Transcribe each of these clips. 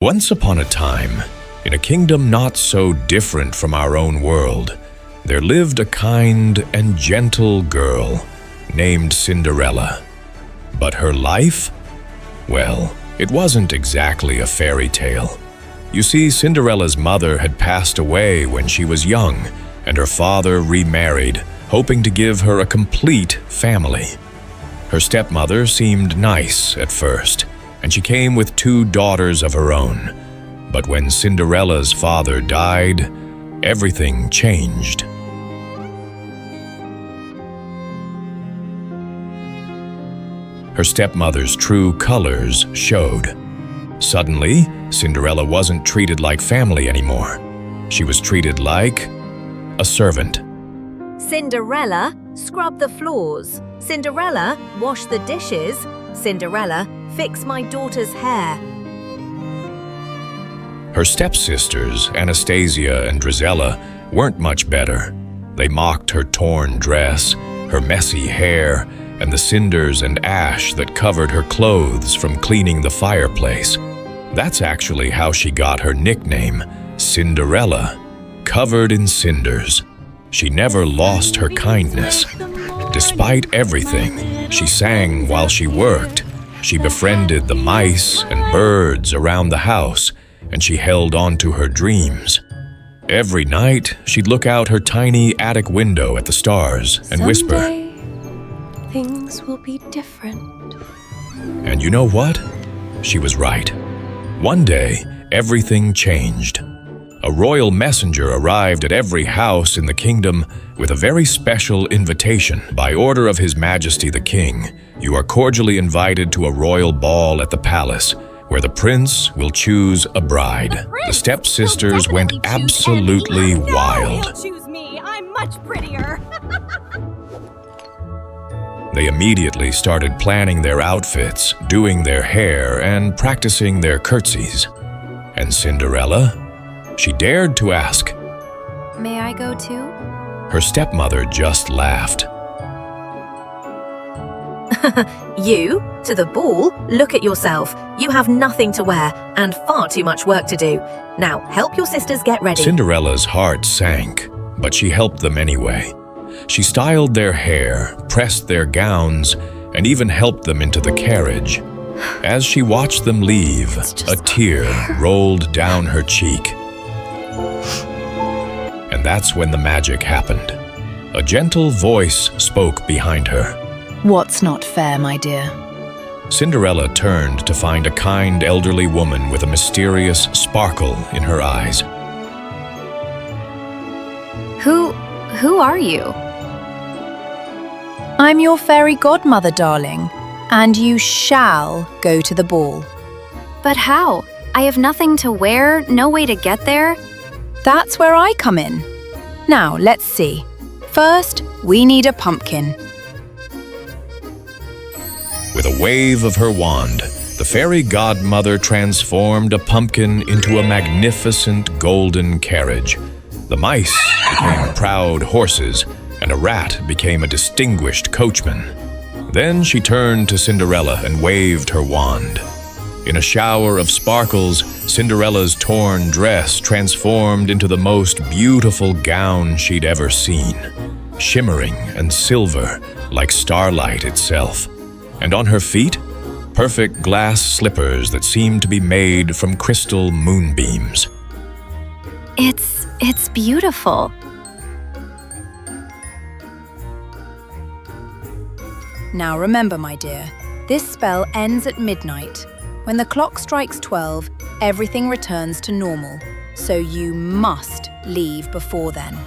Once upon a time, in a kingdom not so different from our own world, there lived a kind and gentle girl named Cinderella. But her life? Well, it wasn't exactly a fairy tale. You see, Cinderella's mother had passed away when she was young, and her father remarried, hoping to give her a complete family. Her stepmother seemed nice at first, and she came with 2 daughters of her own. But when Cinderella's father died, everything changed. Her stepmother's true colors showed. Suddenly, Cinderella wasn't treated like family anymore. She was treated like a servant. Cinderella, scrub the floors. Cinderella, wash the dishes. Cinderella, fix my daughter's hair. Her stepsisters, Anastasia and Drizella, weren't much better. They mocked her torn dress, her messy hair, and the cinders and ash that covered her clothes from cleaning the fireplace. That's actually how she got her nickname, Cinderella, covered in cinders. She never lost her kindness. Despite everything, she sang while she worked. She befriended the mice and birds around the house, and she held on to her dreams. Every night, she'd look out her tiny attic window at the stars and whisper, "Someday, things will be different." And you know what? She was right. One day, everything changed. A royal messenger arrived at every house in the kingdom with a very special invitation. By order of His Majesty the King, you are cordially invited to a royal ball at the palace, where the prince will choose a bride. The stepsisters went absolutely wild. He'll choose me. I'm much prettier. They immediately started planning their outfits, doing their hair, and practicing their curtsies. And Cinderella? She dared to ask. May I go too? Her stepmother just laughed. You? To the ball? Look at yourself. You have nothing to wear and far too much work to do. Now, help your sisters get ready. Cinderella's heart sank, but she helped them anyway. She styled their hair, pressed their gowns, and even helped them into the carriage. As she watched them leave, a tear rolled down her cheek. And that's when the magic happened. A gentle voice spoke behind her. What's not fair, my dear? Cinderella turned to find a kind elderly woman with a mysterious sparkle in her eyes. Who are you? I'm your fairy godmother, darling, and you shall go to the ball. But how? I have nothing to wear, no way to get there. That's where I come in. Now, let's see. First, we need a pumpkin. With a wave of her wand, the fairy godmother transformed a pumpkin into a magnificent golden carriage. The mice became proud horses, and a rat became a distinguished coachman. Then she turned to Cinderella and waved her wand. In a shower of sparkles, Cinderella's torn dress transformed into the most beautiful gown she'd ever seen, shimmering and silver like starlight itself. And on her feet, perfect glass slippers that seemed to be made from crystal moonbeams. It's beautiful. Now remember, my dear, this spell ends at midnight. When the clock strikes 12, everything returns to normal, so you must leave before then.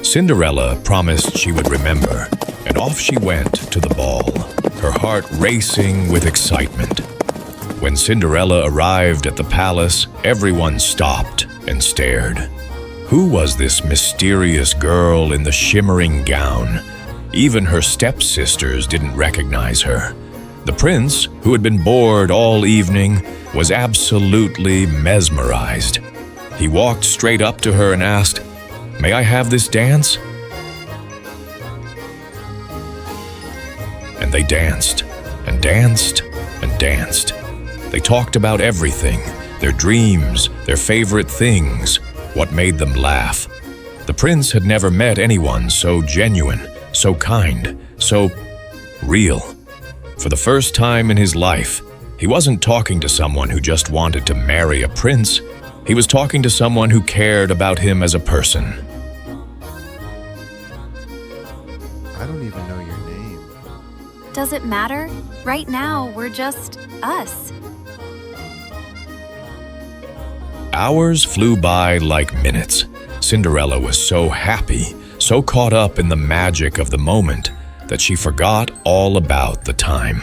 Cinderella promised she would remember, and off she went to the ball, her heart racing with excitement. When Cinderella arrived at the palace, everyone stopped and stared. Who was this mysterious girl in the shimmering gown? Even her stepsisters didn't recognize her. The prince, who had been bored all evening, was absolutely mesmerized. He walked straight up to her and asked, "May I have this dance?" And they danced and danced and danced. They talked about everything, their dreams, their favorite things, what made them laugh. The prince had never met anyone so genuine, so kind, so real. For the first time in his life, he wasn't talking to someone who just wanted to marry a prince. He was talking to someone who cared about him as a person. I don't even know your name. Does it matter? Right now, we're just us. Hours flew by like minutes. Cinderella was so happy, so caught up in the magic of the moment, that she forgot all about the time.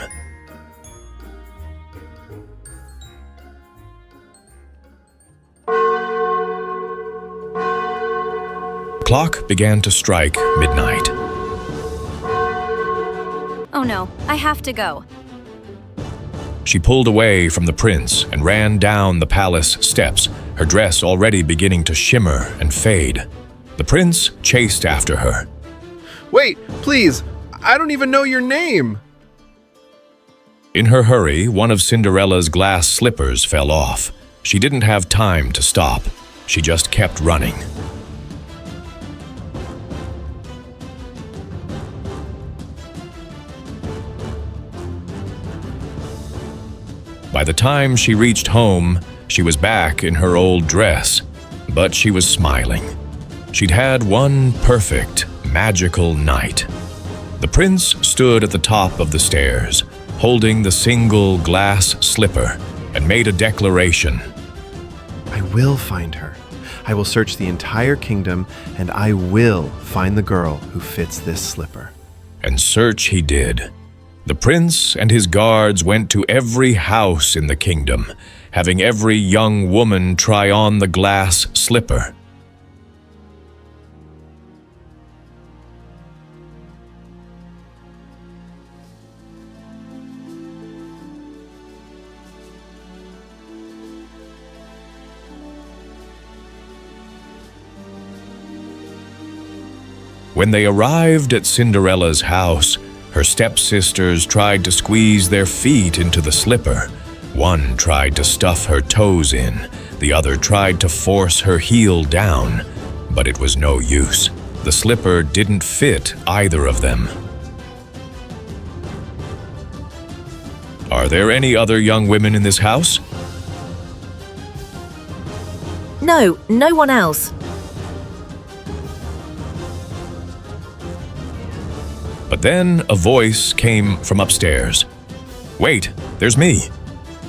The clock began to strike midnight. Oh no, I have to go. She pulled away from the prince and ran down the palace steps, her dress already beginning to shimmer and fade. The prince chased after her. Wait, please! I don't even know your name! In her hurry, one of Cinderella's glass slippers fell off. She didn't have time to stop. She just kept running. By the time she reached home, she was back in her old dress, but she was smiling. She'd had one perfect, magical night. The prince stood at the top of the stairs, holding the single glass slipper, and made a declaration. I will find her. I will search the entire kingdom, and I will find the girl who fits this slipper. And search he did. The prince and his guards went to every house in the kingdom, having every young woman try on the glass slipper. When they arrived at Cinderella's house, her stepsisters tried to squeeze their feet into the slipper. One tried to stuff her toes in, the other tried to force her heel down, but it was no use. The slipper didn't fit either of them. Are there any other young women in this house? No, no one else. But then a voice came from upstairs. Wait, there's me.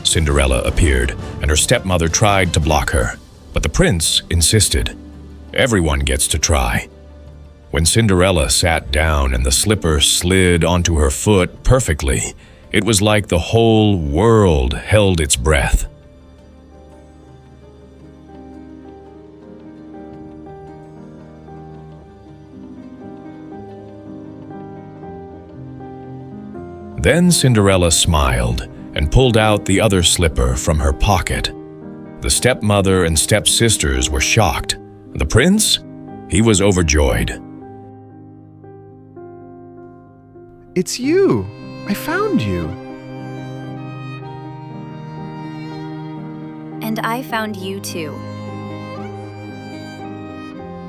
Cinderella appeared, and her stepmother tried to block her, but the prince insisted. Everyone gets to try. When Cinderella sat down and the slipper slid onto her foot perfectly, it was like the whole world held its breath. Then Cinderella smiled and pulled out the other slipper from her pocket. The stepmother and stepsisters were shocked. The prince? He was overjoyed. It's you! I found you! And I found you too.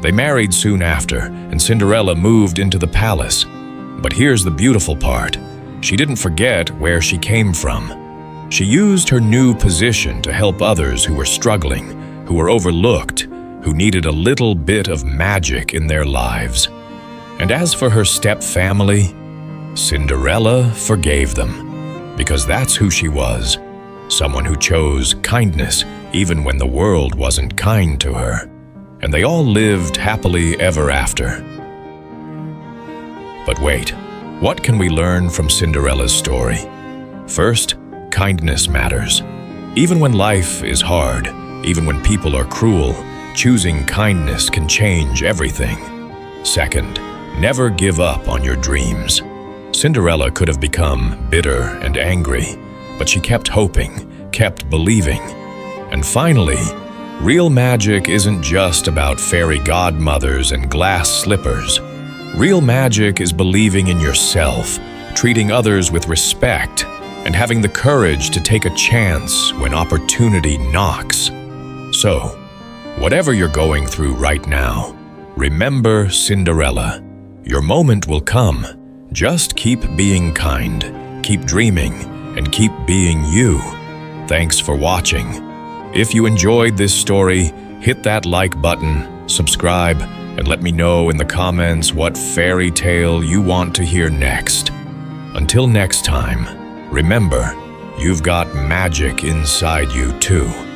They married soon after, and Cinderella moved into the palace. But here's the beautiful part. She didn't forget where she came from. She used her new position to help others who were struggling, who were overlooked, who needed a little bit of magic in their lives. And as for her step-family, Cinderella forgave them, because that's who she was, someone who chose kindness even when the world wasn't kind to her. And they all lived happily ever after. But wait. What can we learn from Cinderella's story? First, kindness matters. Even when life is hard, even when people are cruel, choosing kindness can change everything. Second, never give up on your dreams. Cinderella could have become bitter and angry, but she kept hoping, kept believing. And finally, real magic isn't just about fairy godmothers and glass slippers. Real magic is believing in yourself, treating others with respect, and having the courage to take a chance when opportunity knocks. So, whatever you're going through right now, remember Cinderella. Your moment will come. Just keep being kind, keep dreaming, and keep being you. Thanks for watching. If you enjoyed this story, hit that like button, subscribe, and let me know in the comments what fairy tale you want to hear next. Until next time, remember, you've got magic inside you too.